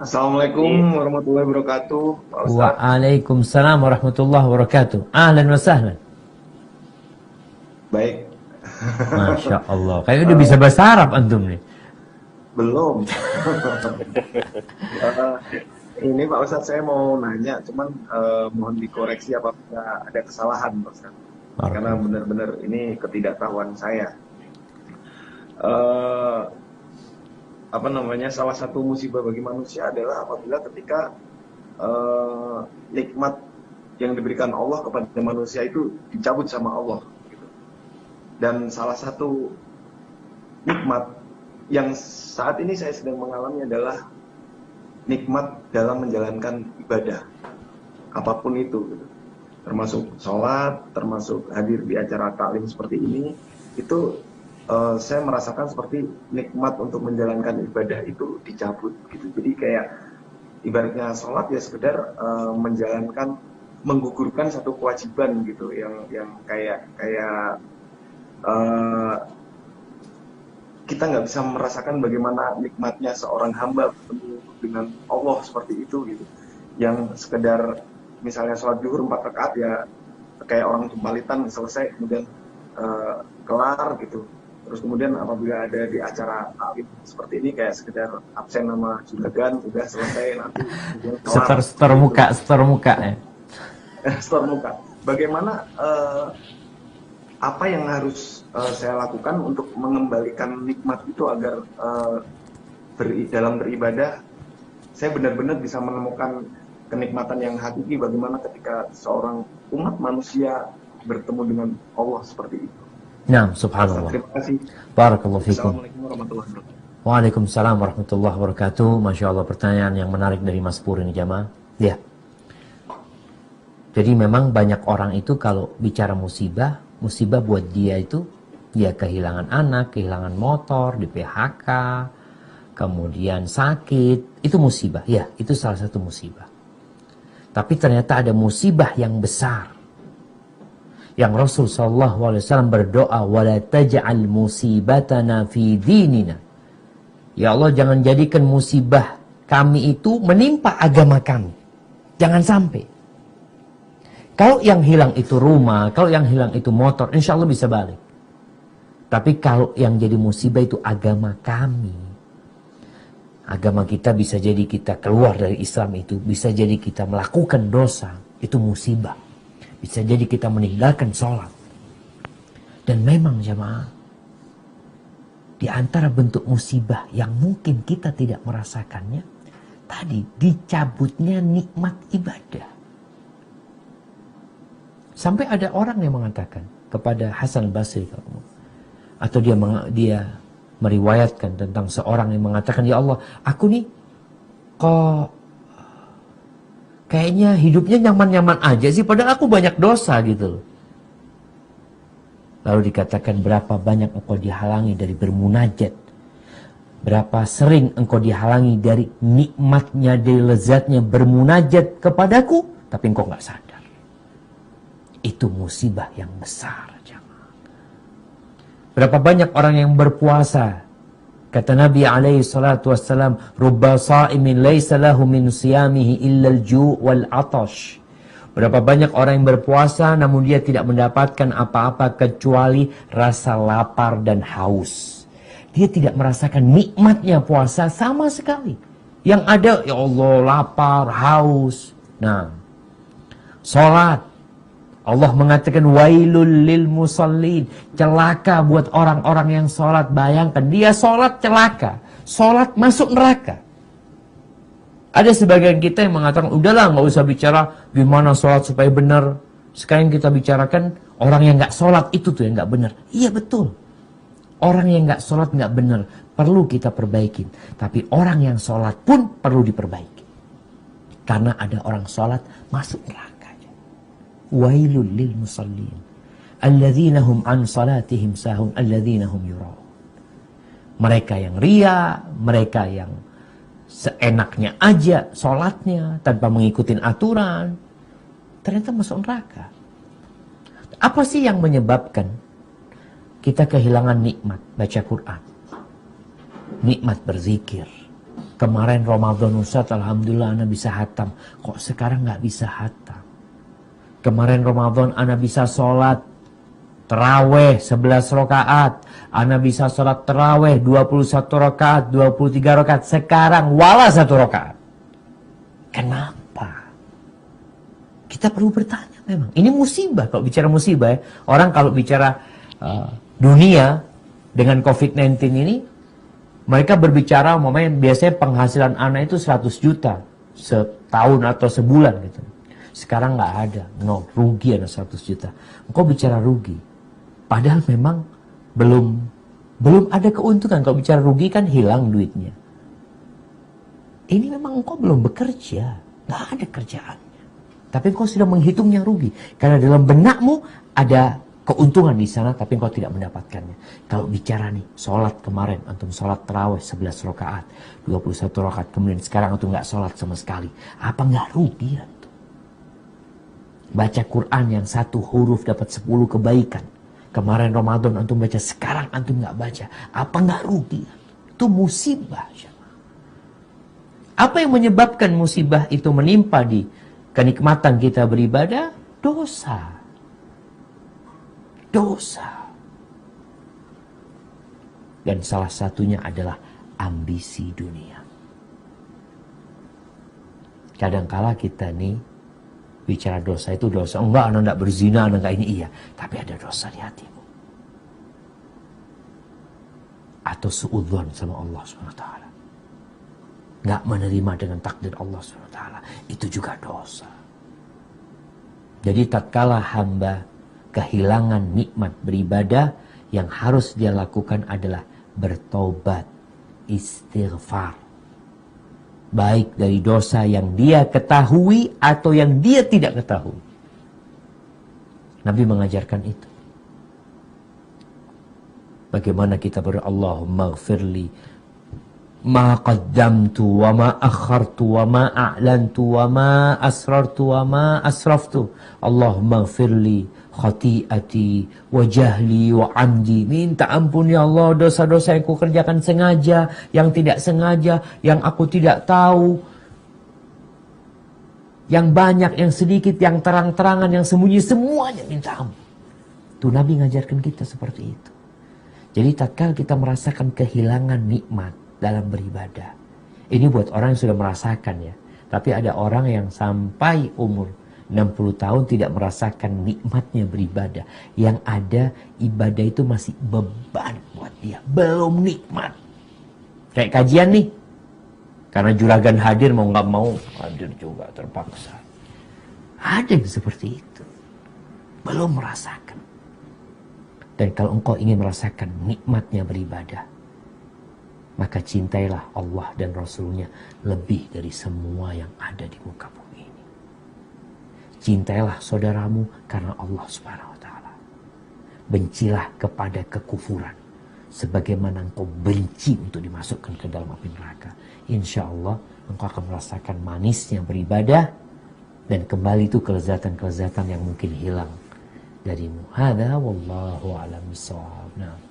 Assalamualaikum warahmatullahi wabarakatuh, Pak Ustadz. Waalaikumsalam warahmatullahi wabarakatuh. Ahlan wa sahlan. Baik. Masya Allah. Kayak udah bisa bahasa Arab antum nih. Belum. Eh, ini Pak Ustadz saya mau nanya, cuman mohon dikoreksi apabila ada kesalahan, Pak Ustadz. Karena Barakallah. benar-benar ini ketidaktahuan saya. Eh, apa namanya? Salah satu musibah bagi manusia adalah apabila ketika nikmat yang diberikan Allah kepada manusia itu dicabut sama Allah. Gitu. Dan salah satu nikmat yang saat ini saya sedang mengalami adalah nikmat dalam menjalankan ibadah apapun itu gitu. Termasuk sholat, termasuk hadir di acara taklim seperti ini, itu saya merasakan seperti nikmat untuk menjalankan ibadah itu dicabut gitu. Jadi kayak ibaratnya sholat ya sekedar menjalankan, menggugurkan satu kewajiban gitu, yang kayak eh, kita nggak bisa merasakan bagaimana nikmatnya seorang hamba bertemu dengan Allah seperti itu gitu. Yang sekedar misalnya sholat zuhur 4 rakaat ya kayak orang jumpalitan selesai kemudian kelar gitu. Terus kemudian apabila ada di acara taklim seperti ini kayak sekedar absen nama juragan sudah selesai nanti kemudian kelar Setor gitu. muka, setor muka ya. Setor muka. Bagaimana apa yang harus saya lakukan untuk mengembalikan nikmat itu agar dalam beribadah saya benar-benar bisa menemukan kenikmatan yang hakiki bagaimana ketika seorang umat manusia bertemu dengan Allah seperti itu. Nah, subhanallah. Terima kasih. Barakallahu fikum. Assalamualaikum warahmatullahi wabarakatuh. Waalaikumsalam warahmatullahi wabarakatuh. Masya Allah, pertanyaan yang menarik dari Mas Pur ini jamaah. Ya. Jadi memang banyak orang itu kalau bicara musibah, musibah buat dia itu, dia kehilangan anak, kehilangan motor, di PHK, kemudian sakit, itu musibah. Ya, itu salah satu musibah. Tapi ternyata ada musibah yang besar. Yang Rasul SAW berdoa, وَلَا تَجْعَلْ مُصِيبَتَنَا فِي دِينِنَا. Ya Allah, jangan jadikan musibah kami itu menimpa agama kami. Jangan sampai. Kalau yang hilang itu rumah, kalau yang hilang itu motor, insya Allah bisa balik. Tapi kalau yang jadi musibah itu agama kami. Agama kita bisa jadi kita keluar dari Islam itu. Bisa jadi kita melakukan dosa. Itu musibah. Bisa jadi kita meninggalkan sholat. Dan memang jemaah, di antara bentuk musibah yang mungkin kita tidak merasakannya, tadi dicabutnya nikmat ibadah. Sampai ada orang yang mengatakan kepada Hasan Basri, atau dia meriwayatkan tentang seorang yang mengatakan, ya Allah, aku nih kok kayaknya hidupnya nyaman-nyaman aja sih, padahal aku banyak dosa gitu. Lalu dikatakan, berapa banyak engkau dihalangi dari bermunajat, berapa sering engkau dihalangi dari nikmatnya, dari lezatnya bermunajat kepadaku, tapi engkau gak sadar. Itu musibah yang besar. Berapa banyak orang yang berpuasa. Kata Nabi SAW, Rubba sa'imin laysa lahu min siyamihi illa al-ju' wal-atash. Berapa banyak orang yang berpuasa namun dia tidak mendapatkan apa-apa kecuali rasa lapar dan haus. Dia tidak merasakan nikmatnya puasa sama sekali. Yang ada, ya Allah, lapar, haus. Nah, sholat. Allah mengatakan wailul lil musallin, celaka buat orang-orang yang sholat. Bayangkan, dia sholat celaka, sholat masuk neraka. Ada sebagian kita yang mengatakan, udahlah nggak usah bicara gimana sholat supaya benar. Sekarang kita bicarakan orang yang nggak sholat itu tuh yang nggak benar. Iya betul, orang yang nggak sholat nggak benar, perlu kita perbaikin. Tapi orang yang sholat pun perlu diperbaiki, karena ada orang sholat masuk neraka. Wailul lil musallin alladzina hum an salatihim sahun alladzina hum yura'un. Mereka yang ria, mereka yang seenaknya aja sholatnya tanpa mengikuti aturan, ternyata masuk neraka. Apa sih yang menyebabkan kita kehilangan nikmat baca Quran, nikmat berzikir, Kemarin Ramadan Ustaz, alhamdulillah ana bisa hatam. Kok sekarang nggak bisa hatam? Kemarin Ramadan ana bisa sholat terawih 11 rakaat. Ana bisa sholat terawih 21 rakaat, 23 rakaat. Sekarang wala 1 rakaat. Kenapa? Kita perlu bertanya memang. Ini musibah kalau bicara musibah ya. Orang kalau bicara dunia dengan COVID-19 ini, mereka berbicara biasanya penghasilan anak itu 100 juta setahun atau sebulan gitu. Sekarang nggak ada, rugi ada 100 juta. Engkau bicara rugi, padahal memang belum ada keuntungan. Kalau bicara rugi kan hilang duitnya. Ini memang engkau belum bekerja, nggak ada kerjaannya. Tapi engkau sudah menghitung yang rugi, karena dalam benakmu ada keuntungan di sana, tapi engkau tidak mendapatkannya. Kalau bicara nih, sholat kemarin, antum sholat terawih 11 rakaat, 21 rakaat, kemudian sekarang antum nggak sholat sama sekali. Apa nggak rugi antum? Baca Quran yang 1 huruf dapat 10 kebaikan. Kemarin Ramadan antum baca, sekarang antum nggak baca. Apa nggak rugi? Itu musibah. Apa yang menyebabkan musibah itu menimpa di kenikmatan kita beribadah? Dosa. Dan salah satunya adalah ambisi dunia. Kadangkala kita nih bicara dosa itu dosa. Enggak, anda enggak berzina, anda enggak ini, iya. Tapi ada dosa di hatimu. Atau suudzon sama Allah SWT. Enggak menerima dengan takdir Allah SWT. Itu juga dosa. Jadi tatkala hamba kehilangan nikmat beribadah, yang harus dia lakukan adalah bertobat, istighfar. Baik dari dosa yang dia ketahui atau yang dia tidak ketahui. Nabi mengajarkan itu. Bagaimana kita Allahumma gfirli ma qaddamtu wa ma akhartu wa ma a'lantu wa ma asrartu wa ma asraftu. Allahumma gfirli khati'ati wa jahli wa amdi. Minta ampun ya Allah dosa-dosa yang aku kerjakan sengaja, yang tidak sengaja, yang aku tidak tahu, yang banyak, yang sedikit, yang terang-terangan, yang sembunyi, semuanya minta ampun. Tuh Nabi ngajarkan kita seperti itu. Jadi tatkala kita merasakan kehilangan nikmat dalam beribadah, ini buat orang yang sudah merasakan ya. Tapi ada orang yang sampai umur 60 tahun tidak merasakan nikmatnya beribadah. Yang ada ibadah itu masih beban buat dia. Belum nikmat. Kayak kajian nih. Karena juragan hadir mau nggak mau hadir juga terpaksa. Ada yang seperti itu. Belum merasakan. Dan kalau engkau ingin merasakan nikmatnya beribadah, maka cintailah Allah dan Rasulnya lebih dari semua yang ada di muka bumi. Cintailah saudaramu karena Allah Subhanahu wa taala. Bencilah kepada kekufuran sebagaimana engkau benci untuk dimasukkan ke dalam api neraka. Insya Allah engkau akan merasakan manisnya beribadah dan kembali itu kelezatan-kelezatan yang mungkin hilang darimu. Hadza wallahu a'lam bishawab. Nah.